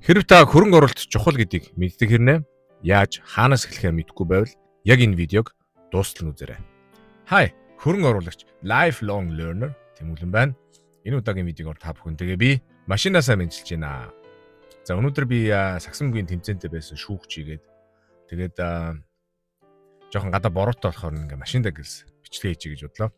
Хэрэв та хөрөнгө оруулалт чухал гэдгийг мэддэг хэрнээ яаж хаанаас эхлэхээ мэдэхгүй байвал яг энэ видеог дуустал нь үзээрэй. Хай, хөрөнгө оруулагч lifelong learner Тэмүүлэн байна. Энэ удаагийн видеогоор та бүхэнтэйгээ би машинаасаа мэдчилж байна. За өнөөдөр би сагсамгийн тэмцээнтэй байсан шүүгч хийгээд тэгээд жоохон гадаа бороотой болохоор ингээ машиндаа гэлс бичлэг хийчихье гэж бодлоо.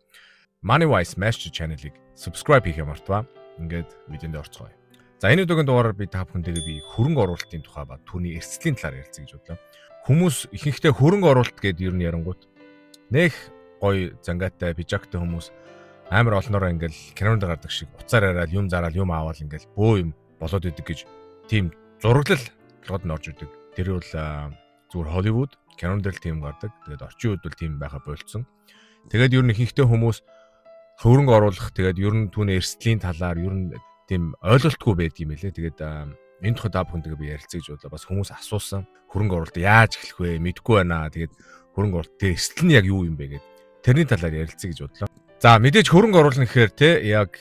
Moneywise Master Channel-ыг subscribe хийхээ мартаваа. Ингээд видеонд орцгоё. За энэ удаагийн дугаараар би та бүхэнтэйгээ би хөрөнгө оруулалтын тухай ба түүний эрсдлийн талаар ярилцъя гэж бодлоо. Хүмүүс ихэнхдээ хөрөнгө оруулалт гэдэг ер нь ярангуут нэх гоё зангаатай пижактай хүмүүс амар олноороо ингээл кинонд гардаг шиг уцаар яриад юм зараад юм аавал ингээл бөө юм болоод идэг гэж тийм зураглал толгойд нь орж идэг. Тэр бол зүгээр Холливуд кинонд л тийм гардаг. Тэгээд орчин үед бол тийм байха болцсон. Тэгээд ер нь ихэнхдээ хүмүүс хөрөнгө оруулах тэгээд ер нь түүний эрсдлийн талаар ер нь тийм ойлголтгүй байдаг юм лээ. Тэгээд энэ тухай та бүхэнтэйгээ би ярилцъя гэж бодлоо. Бас хүмүүс асуусан. Хөрөнгө оруулалт яаж эхлэх вэ? Мэдгүй байна. Тэгээд хөрөнгө оруулалт тэр эрсдэл нь яг юу юм бэ гэдэг. Тэрний талаар ярилцъя гэж бодлоо. За мэдээж хөрөнгө оруулах гэхээр те яг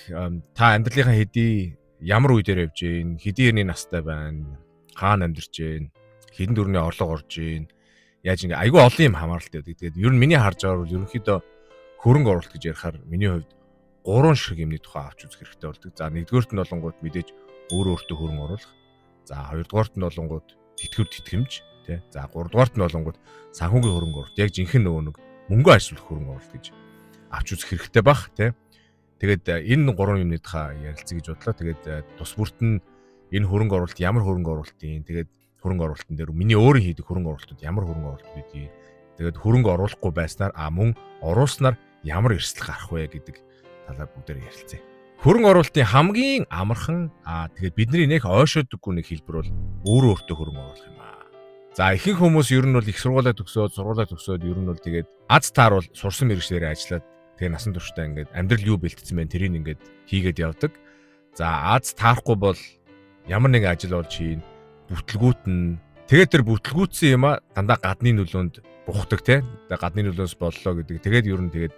та амьдралынхаа хэдий ямар үе дээр явж гин, хэдий ерний настай байна, хаана амьдарч гин, хэдэн дөрөвний орлого орж гин, яаж ингээ айгүй олон юм хамааралтай байдаг. Тэгээд ер нь миний харж байгаа бол ерөнхийдөө хөрөнгө оруулалт гэж ярихаар миний хувьд 3 шиг юмны тухай авч үзэх хэрэгтэй болдог. За нэгдүгээрт нь болонгууд мэдээж өөртөө хөрөнгө оруулах. За хоёрдугаарт нь болонгууд тэтгэмж тий. За гуравдугаарт нь болонгууд санхүүгийн хөрөнгө оруулалт. Яг жинхэнэ нөгөө нэг мөнгө ашиглах хөрөнгө оруулалт гэж авч үзэх хэрэгтэй бах тий. Тэгээд энэ 3 юмны тухай ярилцъя гэж бодлоо. Тэгээд тус бүрт нь энэ хөрөнгө оруулалт ямар хөрөнгө оруулалтын тэгээд хөрөнгө оруулалтын дээр миний өөрийн хийдэг хөрөнгө оруулалтууд ямар хөрөнгө оруулалт гэдгийг тэгээд хөрөнгө оруулахгүй байснаар мөн оруулснаар ямар эрсдэл гарах вэ гэдэг талаар бүгдээр ярилцъя. Хөрөнгө оруулалтын хамгийн амархан тэгээд бидний нэх ойшоодөггүй нэг хэлбэр бол өөртөө хөрөнгө оруулах юм аа. За ихэнх хүмүүс ер нь бол их сургуулаа төгсөөд ер нь бол тэгээд аз тааруул сурсан мэргэжлэрээ ажиллаад тэгээд насан туршдаа ингээд амьдрал юу бэлтгэсэн бэ тэрийг ингээд хийгээд явдаг. За аз таарахгүй бол ямар нэгэн ажил болж хийн бүтлгүүтэн тэгээд тэр бүтлгүүтсэн юм дандаа гадны нөлөөнд бухдаг те. Гадны нөлөөс боллоо гэдэг. Тэгээд ер нь тэгээд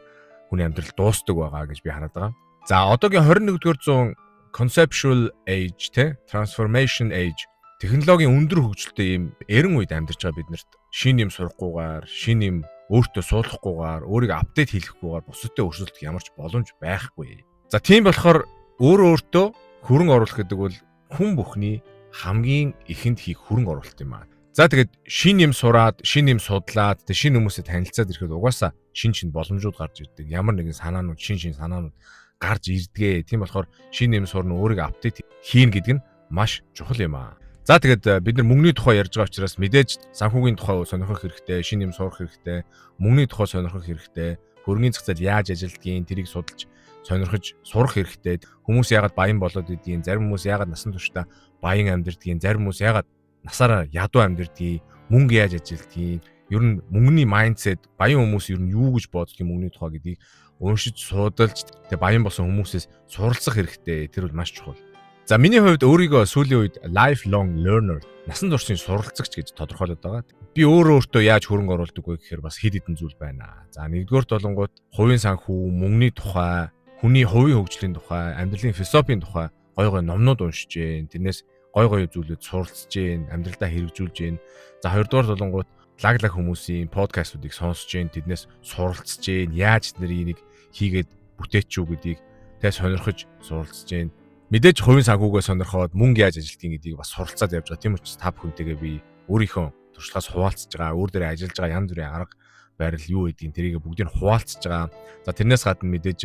хүний амьдрал дуустдаг байгаа гэж би хараад байгаа. За одоогийн 21-р зуун conceptual age те transformation age технологийн өндөр хөгжилтэй ийм эрен үед амьдарч байгаа биднэрт шинэ юм сурахгүйгээр, шинэ юм өөртөө суулгахгүйгээр, өөрийгөө апдейт хийхгүйгээр бусадтай өрсөлдөх ямар ч боломж байхгүй. За тийм болохоор өөртөө хөрөнгө оруулах гэдэг бол хүн бүхний хамгийн ихэнд хийх хөрөнгө оруулалт юм аа. За тэгээд шинэ юм сураад, шинэ юм судлаад, тэгээд шинэ хүмүүстэй танилцаад ирэхэд угаасаа шинэ боломжууд гарч ирдэг. Ямар нэгэн санаанууд, шинэ санаанууд гарч ирдгээ. Тийм болохоор шинэ юм сурна, өөрийгөө апдейт хийн гэдэг нь маш чухал юм аа. За тэгээд бид нар мөнгөний тухай ярьж байгаа учраас мэдээж санхүүгийн тухай сонирхох хэрэгтэй, шинэ юм сурах хэрэгтэй, мөнгөний тухай сонирхох хэрэгтэй, хөрөнгөний зах зээл яаж ажилдгийг тэрийг судалж сонирхож сурах хэрэгтэй. Хүмүүс яагаад баян болоод идэгин, зарим хүмүүс яагаад насан туршдаа баян амьдэрдгийг, зарим хүмүүс яагаад насаараа ядуу амьдэрдгийг, мөнгө яаж ажилдгийг, ер нь мөнгөний майндсет, баян хүмүүс ер нь юу гэж боддгийг мөнгөний тухай гэдгийг уншиж судалж тэгээ баян болсон хүмүүсээс суралцах хэрэгтэй. Тэр бол маш чухал. За миний хувьд өөрийгөө сүүлийн үед lifelong learner, насан туршийн суралцагч гэж тодорхойлоод байгаа. Би өөртөө яаж хөрөнгө оруулдаг вэ гэхээр бас хэд хэдэн зүйл байна. За нэгдүгээр толонгууд хувийн санхүү, мөнгөний тухай, хүний хувийн хөгжлийн тухай, амьдралын философийн тухай гой номнууд уншиж гин. Тэрнээс гой зүйлүүд суралцж гин, амьдралдаа хэрэгжүүлж гин. За хоёрдугаар толонгууд лаг хүмүүсийн подкастуудыг сонсож гин, тэднээс суралцж гин. Яаж тэрийг хийгээд бүтээч үү гэдгийг тэ сонирхож суралцж гин. Мэдээж хувийн санхүүгөө сонирхоод мөнгө яаж ажилтгийг гэдгийг бас суралцаад явж байгаа. Тийм учраас та бүхэнтэйгээ би өөрийнхөө туршлагаас хуваалцаж байгаа, өөр дээрээ ажиллаж байгаа янз бүрийн арга барил юу гэдгийг тэрийг бүгдийг хуваалцаж байгаа. За тэрнээс гадна мэдээж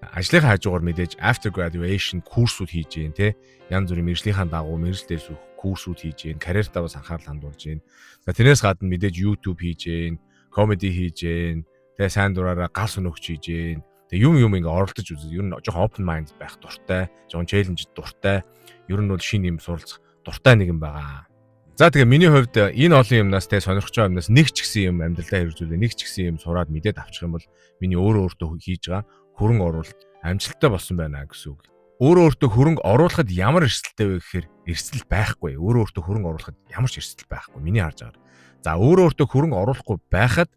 ажлынхаа хажуугаар мэдээж after graduation курсууд хийж гин те. Янз бүрийн мэржлийнхаа дагуу мэржлэлээр суух курсууд хийж гин, карьертаа бас анхаарал хандуулж гин. За тэрнээс гадна мэдээж YouTube хийж гин, comedy хийж гин, тэгээ сайн дураараа гал сүнөгч хийж гин. Тэгээ юм ингээ оролдож үзээ. Ер нь жоохон open mind байх дуртай, жоохон challenge дуртай. Ер нь бол шинэ юм суралцах дуртай нэг юм байгаа. За тэгээ миний хувьд энэ олон юмнаас тэгээ сонирхож байгаа юмнаас нэг ч гэсэн юм амьдралдаа хэрэгжүүлээ, нэг ч гэсэн юм сураад мэдээд авчих юм бол миний өөртөө хийж байгаа хөрөнгө оруулалт амжилттай болсон байна гэсэн үг. Өөртөө хөрөнгө оруулахад ямар эрсдэлтэй вэ гэхээр эрсдэл байхгүй. Өөртөө хөрөнгө оруулахад ямар ч эрсдэл байхгүй. Миний харж байгаа. За өөртөө хөрөнгө оруулахгүй байхад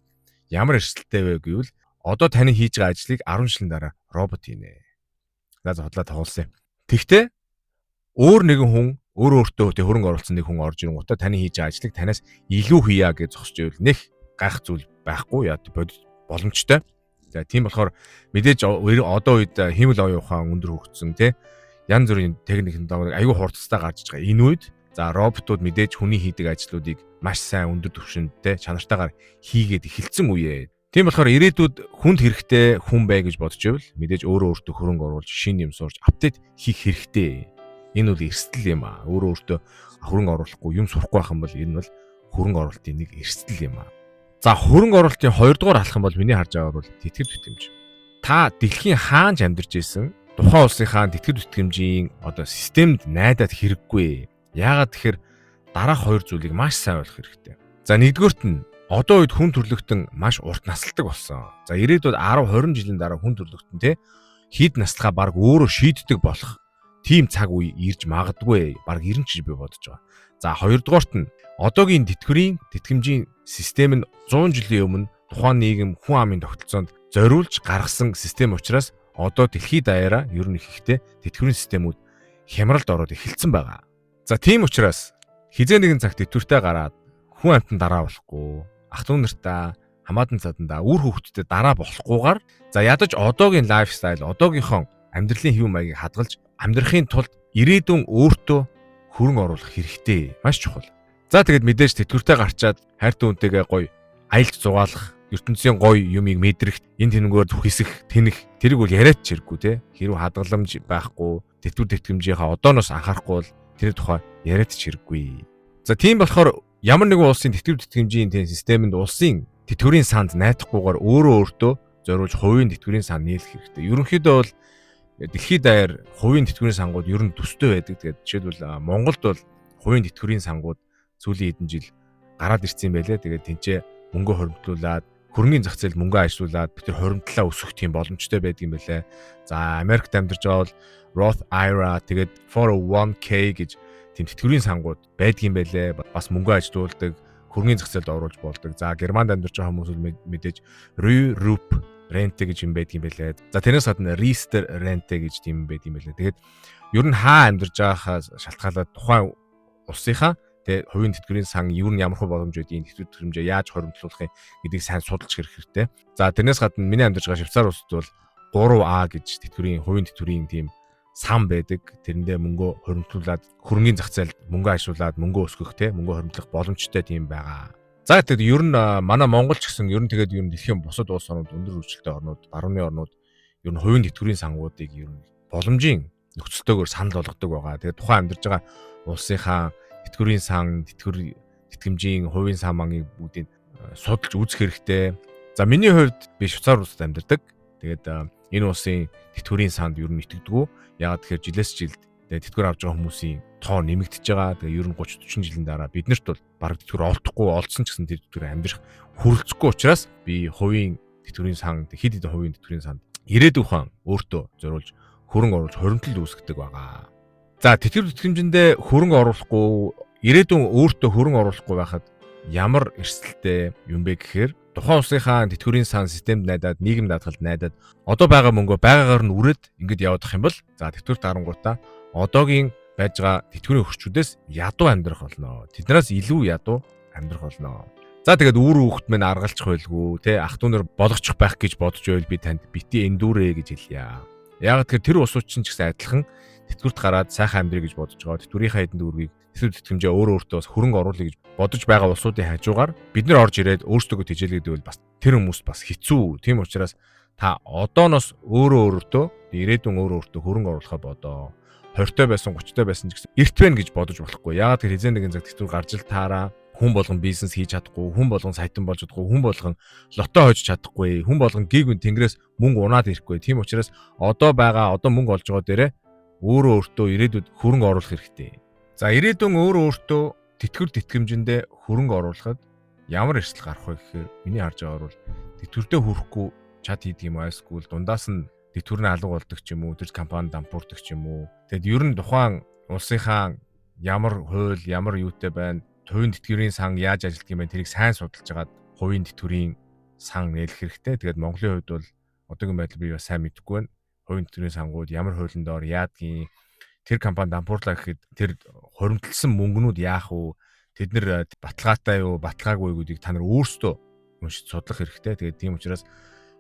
ямар эрсдэлтэй вэ гэвэл одоо таны хийж байгаа ажлыг 10 жилийн дараа робот хийнэ. За худлаа тоглосон юм. Тэгтээ өөр нэгэн хүн өөрөө тэг хөрөнгө оруулсан нэг хүн орж ирэнгүүтээ таны хийж байгаа ажлыг танаас илүү хийя гэж зогсож ивэл нэх гайх зүйл байхгүй яа бодит боломжтой. За тийм болохоор мэдээж одоо үед хиймэл оюун ухаан өндөр хөгжсөн тий янз бүрийн техникийн дагуу аюу хурцтай гарч байгаа энэ үед за роботууд мэдээж хүний хийдэг ажлуудыг маш сайн өндөр түвшиндтэй чанартайгаар хийгээд эхэлсэн үе. Тийм болохоор ирээдүйд хүнд хэрэгтэй хүн бай гэж бодож ивэл мэдээж өөртөө хөрөнгө оруулж шинэ юм сурч апдейт хийх хэрэгтэй. Энэ бол эрсдэл юм аа. Өөртөө хөрөнгө оруулахгүй юм сурахгүй байх юм бол энэ бол хөрөнгө оруулалтын нэг эрсдэл юм аа. За хөрөнгө оруулалтын 2 дугаар алхам бол миний харж байгаагаар бол тэтгэл түтгэмж. Та дэлхийн хаанч амьдарч исэн тухайн улсынхаа тэтгэл түтгэмжийн одоо системд найдаад хэрэггүй. Яагаад тэгэхээр дараах 2 зүйлийг маш сайн ойлгох хэрэгтэй. За нэгдүгürt нь одоо үед хүн төрлөختөн маш урт насалдаг болсон. За ирээдүйд 10-20 жилийн дараа хүн төрлөختөн те хід наслахаа баг өөрөө шийддэг болох тийм цаг үе ирж магадгүй. Баг 90 жил би бодож байгаа. За хоёрдугаарт нь одоогийн тэтгэмжийн систем нь 100 жилийн өмнө тухайн нийгэм хүн амын тогтолцоонд зориулж гаргасан систем учраас одоо дэлхийд даяараа ер нь ихтэй тэтгэврийн системүүд хямралд ороод эхэлсэн байгаа. За тийм учраас хизээ нэгэн цагт тэтгэвртэй гараад хүн амтан дараа болохгүй, ах トゥ нартаа, хамаатан цадандаа үр хөвгтдөд дараа болохгүйгээр за ядаж одоогийн лайфстайл, одоогийнхоо амьдралын хэв маягийг хадгалж амьдрахын тулд ирээдүйн өөртөө хөрөнгө оруулах хэрэгтэй. Маш чухал. За тэгээд мэдээж тэтгэвртэй гарчаад хайр түнтэйгээ гоё аялж зугаалах, ертөнцийн гоё юмыг мэдрэх, энэ тэнгээр зүхисэх, тэнэх тэрийг бол яриач чирэггүй те. Хэрвээ хадгаламж байхгүй, тэтгэврийнхаа одооноос анхаарахгүй бол тэр тухай яриач чирэггүй. За тийм болохоор ямар нэгэн улсын тэтгэврийн системэнд улсын тэтгэврийн санд найдахгүйгээр өөртөө зориулж хувийн тэтгэврийн сан нийлэх хэрэгтэй. Ерөнхийдөө бол дэлхийд даяар хувийн тэтгэврийн сангууд ер нь төстэй байдаг. Тэгээд жишээлбэл Монголд бол хувийн тэтгэврийн сангууд сүүлийн хэдэн жил гараад ирсэн юм байлээ. Тэгээд тэнцээ мөнгө хоримтлуулад, хөрөнгөний зах зээлд мөнгө ажилуулад бид тэр хоримтлаа өсгөх тийм боломжтой байдаг юм байлээ. За Америкт амьдарч байгаа бол Roth IRA тэгээд 401k гэж тийм тэтгэврийн сангууд байдаг юм байлээ. Бас мөнгө ажилуулдаг, хөрөнгөний зах зээлд оруулж болдог. За Германд амьдарч байгаа хүмүүс мэдээж RUP ренте гэж юм байдаг юм байлээ. За тэрнээс гадна Riester ренте гэж тийм байдаг юм байлээ. Тэгээд ер нь хаа амьдарч байгаахаас шалтгаалаад тухайн улсынхаа тэгээ хувийн тэтгэврийн сан ер нь ямар хөө боломж байдгийг тэтгэврийн хэмжээ яаж хоримтлуулах гэдгийг сайн судалж хэрэг хэрэгтэй. За тэрнээс гадна миний амьдарч байгаа Швейцар улсад бол 3A гэж хувийн тэтгэврийн тийм сан байдаг. Тэрэндээ мөнгө хоримтлуулад хөрөнгөний зах зээлд мөнгө ажилуулад мөнгө өсгөх те мөнгө хоримтлах боломжтой тийм байгаа. За тэгээд ер нь манай Монгол ч гэсэн ер нь тэгээд ер нь дэлхийн бусад улс орнууд өндөр хөгжилтэй орнууд, барууны орнууд ер нь хувийн тэтгэврийн сангуудыг ер нь боломжийн нөхцөлтэйгээр санал болгодог байгаа. Тэгээд тухайн амьдарч байгаа улсынхаа тэтгэврийн сан, тэтгэмжийн хувийн сан мангийг бүгдийг судалж үзэх хэрэгтэй. За миний хувьд би Швейцар улсад амьдардаг. Тэгээд энэ улсын тэтгэврийн санд ер нь итгэдэггүй. Яагаад тэгэхээр жилээс жилд тэтгэвэр авч байгаа хүмүүсийн тоо нэмэгдэж байгаа. Тэгээ ер нь 30-40 жилийн дараа биднэрт бол бараг тэтгэвэр олдохгүй, олдсон ч гэсэн тэр тэтгэвэр амьдрах хүрэлцэхгүй учраас би хувийн тэтгэврийн сан, хэд хэдэн хувийн тэтгэврийн санд ирээдүйн өөртөө зориулж хөрөнгө оруулж хоримтлал үүсгдэг байгаа. За тэтгэвэр тэтгэмжиндээ хөрөнгө оруулахгүй, ирээдүйн өөртөө хөрөнгө оруулахгүй байхад ямар эрсдэлтэй юм бэ гэхээр тухайн улсынхаа тэтгэврийн сан системд найдаад, нийгэм даатгалд найдаад одоо байгаа мөнгөө байгаагаар нь үрээд ингэж явах юм бол за тэтгэврт харангуйтаа одоогийн байж байгаа тэтгэврийн өрчүүдээс ядуу амьдрах болно. Тэднээс илүү ядуу амьдрах болно. За тэгээд үүр хүүхэд минь аргалчих байлгүй те ах トゥ нар болгочих байх гэж бодож байвал би танд бити эндүрэ гэж хэлье. Яагаад гэхээр тэр улсууд чинь ч гэсэн адилхан тэтгэврт гараад сайхан амьдрий гэж бодож байгаа. Тэтгэврийнхаа хэдэн дүүргийг тэтгэвэр тэтгэмжээ өөрөө бас хөрөнгө оруулъя гэж бодож байгаа улсуудын хажуугаар бид нар орж ирээд өөрсдөө тэжээлгээд байвал бас тэр хүмүүс бас хэцүү. Тийм учраас та одооноос өөртөө ирээдүйн өөртөө хөрөнгө оруулахаа бодоо. 20-той байсан 30-той байсан ч гэсэн эрт байна гэж бодож болохгүй. Яагаад гэхээр хизээ нэгэн цаг тэтгэвэр гарч ил таараа хүн болгон бизнес хийж чадахгүй, хүн болгон саятан болж чадахгүй, хүн болгон лото хойж чадахгүй, хүн болгон гиг үн тэнгэрээс мөнгө унаад ирэхгүй. Тийм учраас одоо мөнгө олж байгаа дээрээ өөртөө ирээдүйд хөрөнгө оруулах хэрэгтэй. За ирээдүйн өөртөө тэтгэвэр тэтгэмжиндээ хөрөнгө оруулахад ямар эрсдэл гарах вэ гэхээр миний харж байгаагаар бол тэтгэвртээ хүрэхгүй чад хийдэг юм айсгүй дундаас нь тэтгэврийн алга болдог ч юм уу, тэр компани дампуурдаг ч юм уу. Тэгэд ер нь тухайн улсынхаа ямар хууль, ямар юутай байна, хувийн тэтгэврийн сан яаж ажилладаг юм бэ тэрийг сайн судалж агаад хувийн тэтгэврийн сан нээлэх хэрэгтэй. Тэгээд Монголын хувьд бол одоогийн байдлыг би бас сайн мэдэхгүй байна. Хувийн тэтгэврийн сангууд ямар хуулинд доор яадгийн тэр компани дампуурлаа гэхэд тэр хуримтлсан мөнгнүүд яах вэ? Тэд нэр баталгаатай юу, баталгаагүй юугуудыг та нар өөрсдөө уншиж судлах хэрэгтэй. Тэгээд тийм учраас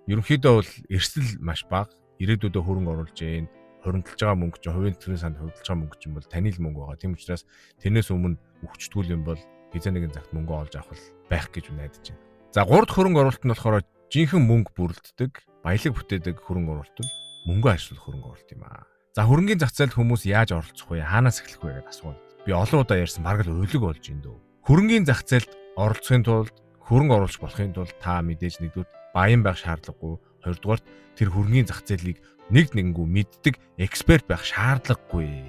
ерөнхийдөө бол эрсдэл маш бага. Ирээдүйдээ хөрөнгө оруулж ийн хуримтлж байгаа мөнгө чинь хувийн төрийн санд хувьдалж байгаа мөнгө чинь бол таны л мөнгө байгаа. Тийм учраас тэрнээс өмнө өгчтгүүл юм бол хизээ нэгэн цагт мөнгө олж авах байх гэж найдаж байна. За 3 дахь хөрөнгө оруулалт нь болохоор жинхэнэ мөнгө бүрддэг, баялаг бүтээдэг хөрөнгө оруулалт нь мөнгө ажилуулах хөрөнгө оруулалт юм аа. За хөрөнгөний зах зээлд хүмүүс яаж оролцох вэ? Хаанаас эхлэх вэ гэдэг асуулт. Би олон удаа ярьсан бараг л уйлаг болж байна дөө. Хөрөнгөний зах зээлд оролцохын тулд хөрөнгө оруулж болохын тулд та мэдээж нэгдүгээр баян байх шаардлагагүй, хоёрдугаар тэр хөрөнгөний зах зээлийг нэгэнгүй мэддэг эксперт байх шаардлагагүй.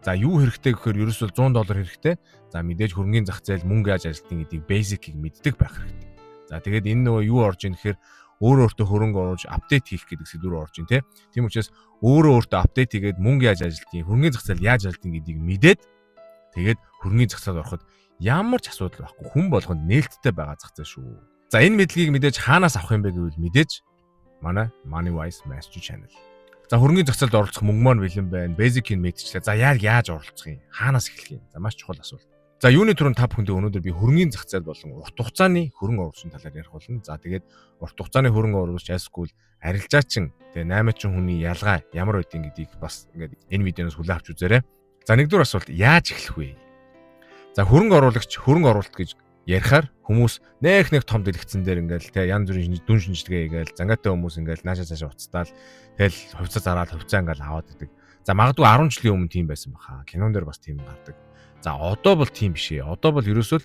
За юу хэрэгтэй гэхээр ерөөсөө $100 хэрэгтэй. За мэдээж хөрөнгөний зах зээл мөнгө яаж ажилтдаг гэдгийг basic-ийг мэддэг байх хэрэгтэй. За тэгээд энэ нөгөө юу орж ийн гэхээр өөртөө хөрөнгө оруулж апдейт хийх гэдэг сэдвээр орж ийн тий. Тийм учраас өөртөө апдейт хийгээд мөнгө яаж ажилтгийг, хөрөнгөний зах зээл яаж ажилтгийг гэдгийг мэдээд тэгээд хөрөнгөний зах зээлд ороход ямар ч асуудал байхгүй. Хүн болгонд нээлттэй байгаа зах зээл шүү. За энэ мэдлэгийг мэдээж хаанаас авах юм бэ гэвэл мэдээж манай MoneyWise Master Channel. За хөрөнгөний зах зээлд оролцох мөнгө маань бэлэн байна. Basic-ийг мэдчихлээ. За яаж оролцох юм? Хаанаас эхлэх юм? За маш чухал асуулт. За юуны түрүүнд та бүхэндээ өнөөдөр би хөрөнгөний зах зээл болон урт хугацааны хөрөнгө оруулалтын талаар ярих болно. За тэгээд урт хугацааны хөрөнгө оруулалт айлсгүй арилжаачин тэгээ 8 хүний ялгаа ямар байдгийг гэдгийг бас ингээд энэ видеоноос хүлээн авч үзээрэй. За нэгдүгээр асуулт яаж эхлэх вэ? За хөрөнгө оруулагч хөрөнгө оруулалт гэж ярихаар хүмүүс нэг том дэлгэцэн дээр ингээл тэ янз бүрийн дүн шинжилгээ хийгээл зангаатай хүмүүс ингээл наашаа цаашаа уцтаал тэгэл хувьцаа зараад хувьцаа ингээл аваад идэг. За магадгүй 10 жилийн өмнө тийм байсан баха. Кинон дээр бас тийм гардаг. За одоо бол тийм биш ээ. Одоо бол ерөөсөө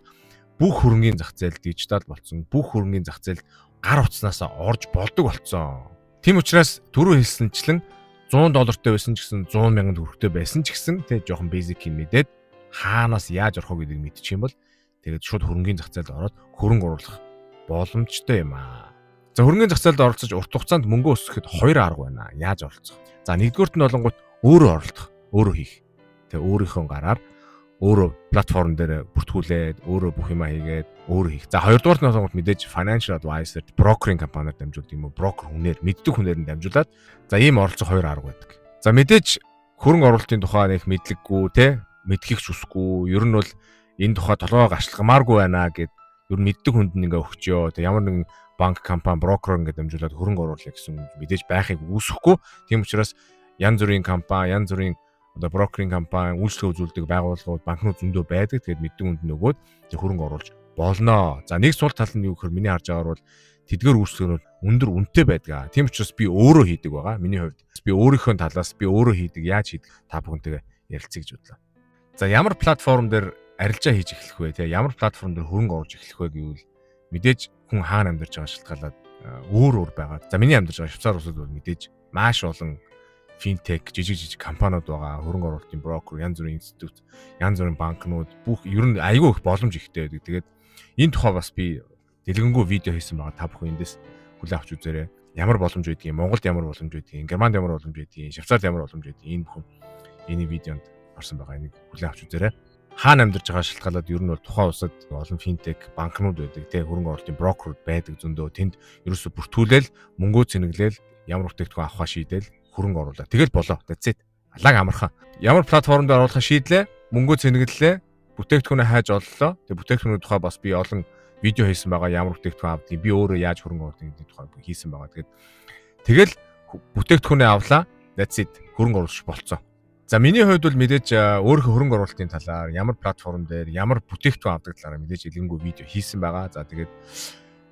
бүх хөрөнгөний зах зээл дижитал болсон. Бүх хөрөнгөний зах зээл гар утаснаас орж болдог болсон. Тийм учраас түрүү хэлсэнчлэн $100 байсан ч гэсэн 100,000 төгрөгтэй байсан ч гэсэн тэ жоохон basic юм мэдээд хаанаас яаж орох вэ гэдгийг мэдчих юм бол тэгээд шууд хөрөнгөний зах зээлд ороод хөрөнгө оруулах боломжтой юм аа. За хөрөнгөний зах зээлд оролцож урт хугацаанд мөнгө өсгөхөд 2 арга байна. Яаж оролцох? За нэгдүгээрт нь болонгууд өөрөө оролцох, өөрөө хийх. Тэгээ өөрийнхөө гараар өөрөө платформ дээр бүртгүүлээд өөрөө бүх юмаа хийгээд өөрөө хийх. За хоёрдугаарт нь болонгууд мэдээж financial advisor, брокеринг компаниар дамжуулдаг юм уу? Брокер хүнээр, мэддэг хүнээр нь дамжуулаад за ийм оролцох 2 арга байдаг. За мэдээж хөрөнгө оруулалтын тухай нэг мэдлэггүй те мэдхийг ч үсэхгүй. Ер нь бол энэ тухай толгоо гарчлагмааргүй байна гэд ер нь мэддэг хүнд нь ингээ өгчөө. Тэг ямар нэгэн банк компани брокер ингээ дамжуулаад хөрөнгө оруулах гэсэн мэдээж байхыг үүсэхгүй. Тийм учраас янз бүрийн компани, янз бүрийн одоо брокеринг компани, үйлчлэг үзүүлдэг байгууллагууд, банкнууд зөндөө байдаг. Тэгээд мэддэг хүнд нь өгөөд хөрөнгө оруулж болно. За нэг сул тал нь юу гэхээр миний харж байгаагаар бол тэдгээр үйлчлэгүүд өндөр үнэтэй байдаг. Тийм учраас би өөрөө хийдэг байгаа. Миний хувьд би өөрийнхөө талаас би өөрөө хийдэг. Яаж хийдэг та бүхэнтэйгээ ярилцъя гэж бодлоо. За ямар платформ дээр арилжаа хийж эхлэх вэ? Тэ ямар платформ дээр хөрөнгө оруулж эхлэх вэ гэвэл мэдээж хүн хаана амьдарч байгаа шалтгаалаад өөр байгаа. За миний амьдарч байгаа Швейцар улсад бол мэдээж маш олон финтек жижиг компаниуд байгаа. Хөрөнгө оруулалтын брокер, янз бүрийн институт, янз бүрийн банкнууд бүх ер нь айгүй их боломж ихтэй байдаг. Тэгээд энэ тухай бас би дэлгэнгүй видео хийсэн байгаа. Та бүхэн эндээс хүлээн авч үзээрэй. Ямар боломж байдгийг, Монголд ямар боломж байдгийг, Германд ямар боломж байдгийг, Швейцарт ямар боломж байдгийг энэ бүхэн энэ видеонд орсон байгаа. Энийг хүлээн авч үзээрэй. Хаана амьдарч байгаа шалтгаалаад ер нь бол тухайн улсад олон финтек банкнууд байдаг, тэ хөрөнгө оруулалтын брокерууд байдаг зөндөө. Тэнд ерөөсө бүртгүүлээл, мөнгөө цэнэглээл, ямар бүтээгдэхүүн авахаа шийдээл хөрөнгө оруулаа. Тэгэл болоо. That's it. Алаг амархан. Ямар платформ дээр оруулах шийдлээ, мөнгөө цэнэглэлээ, бүтээгдэхүүнээ хайж оллоо. Тэгээ бүтээгдэхүүний тухай бас би олон видео хийсэн байгаа. Ямар бүтээгдэхүүн авдгийг, би өөрөө яаж хөрөнгө оруулах гэдэг тухай хийсэн байгаа. Тэгэл бүтээгдэхүүнээ авлаа. That's it. Хөрөнгө оруулах болцсон. За миний хувьд бол мэдээж өөрийнхөө хөрөнгө оруулалтын талаар ямар платформ дээр ямар бүтээгдэхүүн авдаг талаар мэдээж илэнгүй видео хийсэн байгаа. За тэгээд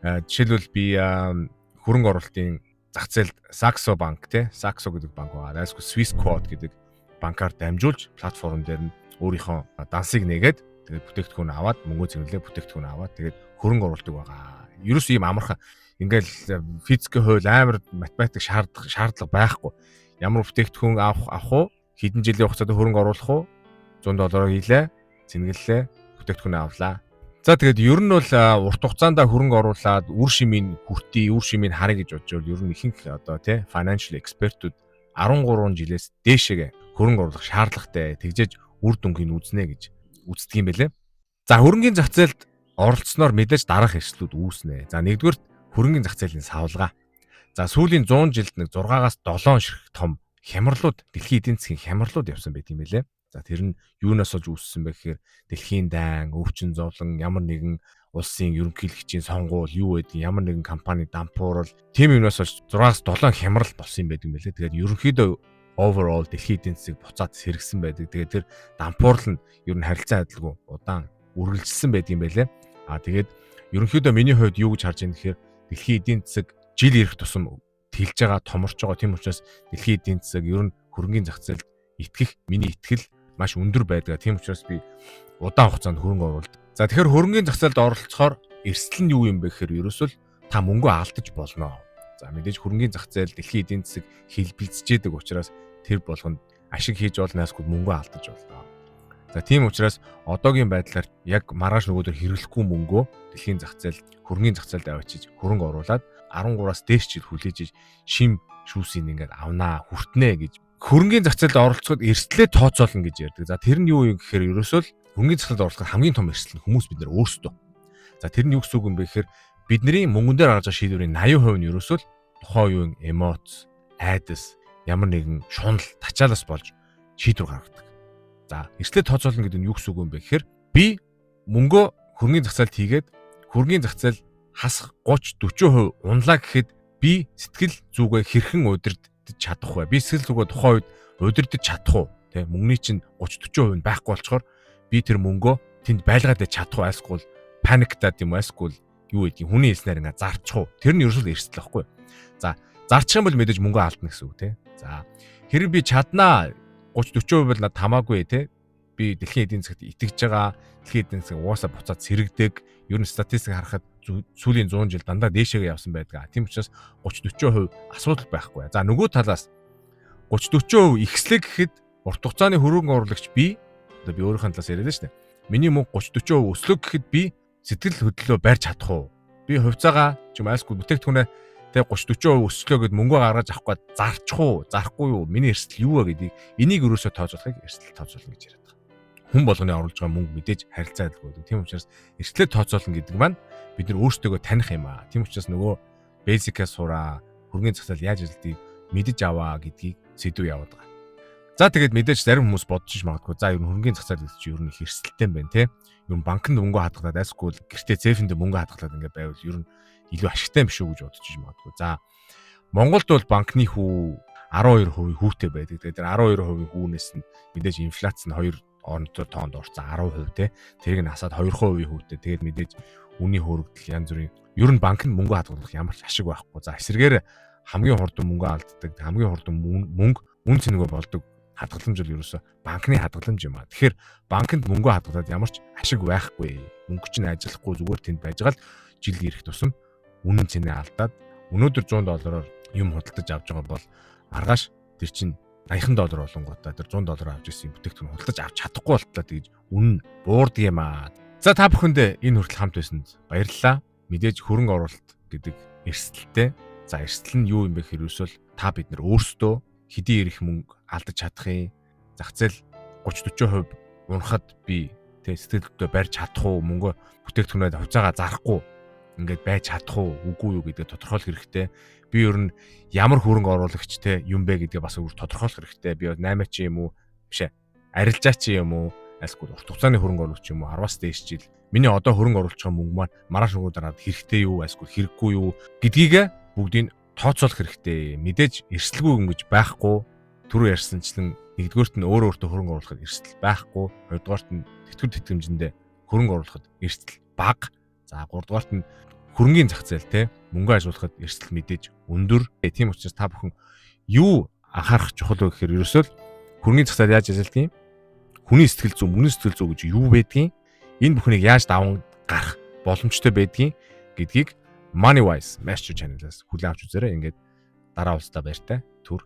жишээлбэл би хөрөнгө оруулалтын зах зээлд Saxo банк те Saxo гэдэг банк байгаа. Дайсгүй Swissquote гэдэг банкаар дамжуулж платформ дээр нь өөрийнхөө дансыг нээгээд тэгээд бүтээгдэхүүн аваад мөнгө цэнгэлээ бүтээгдэхүүн аваад тэгээд хөрөнгө оруулдаг байгаа. Ерөөс ийм амархан ингээл физикийн хууль амар математик шаардлага байхгүй. Ямар бүтээгдэхүүн авах уу? Хэдэн жилийн хугацаанд хөрөнгө оруулах уу? $100 хийлээ, цэнгэллээ, бүтээгдэхүүн авлаа. За тэгээд ер нь бол урт хугацаанд хөрөнгө оруулаад үр шимийн хүртээ, үр шимийн харъя гэж бодож бол ер нь ихэнх одоо тий financial expert-үүд 13 жилээс дээшээ хөрөнгө оруулах шаардлагатай тэгжээж үр дүнгийг үзнэ гэж үздэг юм байлээ. За хөрөнгөний зах зээлд оролцсноор мэдээж дараах эрсдлүүд үүснэ. За нэгдүгээр хөрөнгөний зах зээлийн савлгаа. За сүүлийн 100 жилд нэг 6-аас 7 ширхэг том хямралууд, дэлхийн эдийн засгийн хямралууд явсан байт юм байлээ. За тэр нь юунаас олж үүссэн бэ гэхээр дэлхийн дайн, өвчин зовлон, ямар нэгэн улсын ерөнхийлөгчийн сонгуул юу байдгийг, ямар нэгэн компани дампуурал, тийм юмнаас олж 6-7 хямрал болсон юм байдаг юм байлээ. Тэгээд ерөнхийдөө overall дэлхийн эдийн засгийг буцаад сэргсэн байдаг. Тэгээд тэр дампуурал нь ер нь харилцан адилгүй удаан үргэлжилсэн байдаг юм байлээ. Тэгээд ерөнхийдөө миний хувьд юу гэж харж байна гэхээр дэлхийн эдийн засаг жил ирэх тусам тэлж байгаа, томорч байгаа. Тийм учраас дэлхийн эдийн засаг ер нь хөрөнгөний зах зээлд итгэх миний итгэл маш өндөр байдаг. Тийм учраас би удаан хугацаанд хөрөнгө оруулалт. За тэгэхээр хөрөнгөний зах зээлд оролцохоор эрсдэл нь юу юм бэ гэхээр ерөөсөө та мөнгө алдаж болно. За мэдээж хөрөнгөний зах зээл дэлхийн эдийн засаг хэлбэлцэж яадаг учраас тэр болгонд ашиг хийж олноосгүй мөнгө алдаж болно. За тийм учраас одоогийн байдлаар яг маргааш нөгөөдөр хэрэглэхгүй мөнгөө дэлхийн зах зээл, хөрөнгөний зах зээлд авчиж хөрөнгө оруулаад 13-аас дээш жил хүлээж шим шүүсийг ингээд авнаа, хүртнэ гэж хөрөнгөний зах зээлд оролцоход эрсдлээ тооцоолно гэж ярьдаг. За тэр нь юу юм гэхээр ерөөсөө л хөрөнгөний зах зээлд оролцоход хамгийн том эрсдэл нь хүмүүс бид нар өөрсдөө. За тэр нь юу гэсэн үг юм бэ гэхээр бидний мөнгөн дээр гаргаж байгаа шийдвэрийн 80% нь ерөөсөө л тухайн үеийн эмоц, айдас, ямар нэгэн шунал, тачаалаас болж шийдвэр гаргадаг. За эрсдлээ тооцоолно гэдэг нь юу гэсэн үг юм бэ гэхээр би мөнгөө хөрөнгөний зах зээлд хийгээд хөрөнгөний зах зээл хасах 30-40% унлаа гэхэд би сэтгэл зүгээ хэрхэн удирдах чадах вэ? Би сэтгэл зүгээ тухайн үед удирдах чадах уу? Тэ мөнгөний чинь 30-40% нь байхгүй болчоор би тэр мөнгөө тэнд байлгаад чадах уу? Айлсгүй паниктаад юм айлсгүй юу гэдгийг хүний хэлснээр ингээ зарчих уу? Тэр нь ерөөсөө эрсдэл байхгүй. За зарчих юм бол мэдээж мөнгө алдна гэсэн үг те. За хэрэг би чаднаа 30-40% бол надад хамаагүй те. Би дэлхийн эдийн засагт итгэж байгаа. Дэлхийн эдийн засаг угаасаа буцаад сэрэгдэг. Ер нь статистик харахад сүүлийн 100 жил дандаа дээшээгээ явсан байдаг. Тийм учраас 30-40% асуудал байхгүй. За нөгөө талаас 30-40% ихслэг гэхэд урт хугацааны хөрөнгө оруулагч би өөрийнхөө талаас яриад шүү дээ. Миний мөнгө 30-40% өслөг гэхэд би сэтгэл хөдлөлөө барьж чадах уу? Би хувьцаагаа ч юм айлсгүй бүтээгдэхүүнээ тэг 30-40% өслөө гэд мөнгөө гаргаж авахгүй зарчих уу? Зарахгүй юу? Миний эрсдэл юу вэ гэдгийг энийг өрөөсөө тооцоолохыг эрсдэл тооцоолно гэж яриад байгаа. Хүн болгоны оруулж байгаа мөнгө мэдээж харилцаа адилгүй байдаг. Тийм учраас эрсдлээ тооцоолно гэдэг маань бид нар өөрсдөө таних юм аа. Тийм учраас нөгөө basic-аас сураа, хөрөнгөний зах зээл яаж ажилладгийг мэдэж аваа гэдгийг сэдвүү яваад байгаа. За тэгээд мэдээж зарим хүмүүс бодож магадгүй. За ер нь хөрөнгөний зах зээл гэж ер нь их эрсдэлтэй юм байна те. Ер нь банкнд мөнгө хадгалаад айсгүй гэртээ зэфэндээ мөнгө хадгалаад ингээд байвал ер нь илүү ашигтай юм шүү гэж бодож магадгүй. За Монголд бол банкны хүү 12% хүүтэй байдаг. Тэгээд тэр 12% хүүнээс нь мэдээж инфляц нь 2 онцоор тоонд орцсон 10% те. Тэрийг нь хасаад 2% хүүтэй. Тэгээд мэдээж үнийн хөрөгдөл янз бүрийн ер нь банкнд мөнгө хадгалах ямар ч ашиг байхгүй. За эсрэгээр хамгийн хурдан мөнгө алддаг, хамгийн хурдан мөнгө үн цэнэгүй болдог хадгаламж бол ерөөсө банкны хадгаламж юм аа. Тэгэхээр банкнд мөнгө хадгалаад ямар ч ашиг байхгүй. Мөнгө чинь ажиллахгүй зүгээр тэнд байж гал жил ирэх тусам үнэн цэнэ алдаад өнөөдөр $100 юм худалдаж авч байгаа бол маргааш тэр чинь $80 болонгуудаа тэр $100 авч ирсэн бүтээгдэхүүн худалдаж авч чадахгүй болтлоо тэгж үнэн буурдаг юм аа. За та бүхэнд энэ хүртэл хамт байсанд баярлалаа. Мэдээж хөрөнгө оруулалт гэдэг эрсдэлтэй. За эрсдэл нь юу юм бэ гэхээр ерөөсөө та бид нар өөрсдөө хэдий ирэх мөнгө алдаж чадах юм. Зах зээл 30-40% унахад би сэтгэлдээ барьж чадах уу, мөнгө бүтээгдэхүүнээ хувьцаагаа зарахгүй ингээд байж чадах уу, үгүй юу гэдгээ тодорхойлох хэрэгтэй. Би ер нь ямар хөрөнгө оруулагч те юм бэ гэдгээ бас өөр тодорхойлох хэрэгтэй. Би 8 ч юм уу биш ээ. Арилжаа ч юм уу, айлсгүй урт хугацааны хөрөнгө оруулагч юм уу 10-аас дээш жил. Миний одоо хөрөнгө оруулж байгаа мөнгө маань маргааш нөгөө дараад хэрэгтэй юу, айлсгүй хэрэггүй юу гэдгийг бүгдийг тооцоолох хэрэгтэй. Мэдээж эрсдэлгүй юм гэж байхгүй. Түрүү ярьсанчлан нэгдүгээрт нь өөртөө хөрөнгө оруулахад эрсдэл байхгүй. Хоёрдугаарт нь тэтгэвэр тэтгэмжиндээ хөрөнгө оруулахад эрсдэл бага. За гуравдугаарт нь хөрөнгөний зах зээл те мөнгө ажиглахад эрсдэл мэдээж өндөр. Тийм учраас та бүхэн юу анхаарах чухал вэ гэхээр ерөөсөө хөрөнгөний зах зээл яаж ажилладаг юм? Хүний сэтгэл зүй, мөнгөний сэтгэл зүй гэж юу байдгийг, энэ бүхнийг яаж даван гарах боломжтой байдгийг гэдгийг Moneywise Master Channel-аас хүлээн авч үзээрэй. Ингээд дараа уулзтаа баяртай. Түр